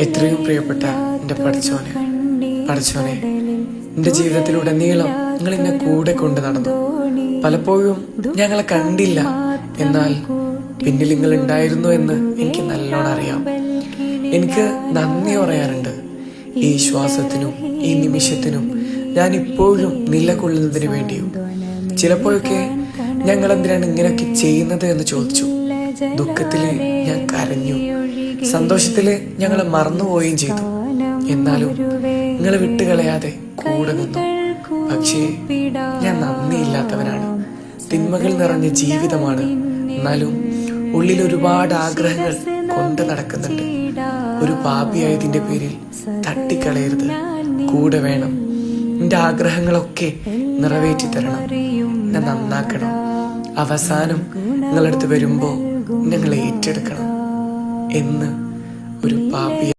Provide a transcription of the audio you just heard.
എത്രയും പ്രിയപ്പെട്ട എൻ്റെ പഠിച്ചോനെ എൻ്റെ ജീവിതത്തിലുടനീളം നിങ്ങൾ എന്നെ കൂടെ കൊണ്ട് നടന്നു. പലപ്പോഴും ഞങ്ങളെ കണ്ടില്ല, എന്നാൽ പിന്നിൽ നിങ്ങൾ ഉണ്ടായിരുന്നു എന്ന് എനിക്ക് നല്ലോണം അറിയാം. എനിക്ക് നന്ദി പറയാറുണ്ട്. ഈ ശ്വാസത്തിനും ഈ നിമിഷത്തിനും ഞാൻ ഇപ്പോഴും നിലകൊള്ളുന്നതിന് വേണ്ടിയും. ചിലപ്പോഴൊക്കെ ഞങ്ങൾ എന്തിനാണ് ഇങ്ങനെയൊക്കെ ചെയ്യുന്നത് എന്ന് ചോദിച്ചു. ദുഃഖത്തില് ഞാൻ കരഞ്ഞു, സന്തോഷത്തില് ഞങ്ങളെ മറന്നുപോവുകയും ചെയ്തു. എന്നാലും നിങ്ങളെ വിട്ടുകളയാതെ കൂടെ നിന്നു. പക്ഷേ ഞാൻ നന്ദിയില്ലാത്തവനാണ്. തിന്മകൾ നിറഞ്ഞ ജീവിതമാണ്. എന്നാലും ഉള്ളിൽ ഒരുപാട് ആഗ്രഹങ്ങൾ കൊണ്ട് നടക്കുന്നുണ്ട്. ഒരു പാപിയായതിന്റെ പേരിൽ തട്ടിക്കളയരുത്. കൂടെ വേണം. എന്റെ ആഗ്രഹങ്ങളൊക്കെ നിറവേറ്റി തരണം. എന്നെ നന്നാക്കണം. അവസാനം നിങ്ങളടുത്ത് വരുമ്പോ ഞങ്ങൾ ഏറ്റെടുക്കണം എന്ന് ഒരു പാപി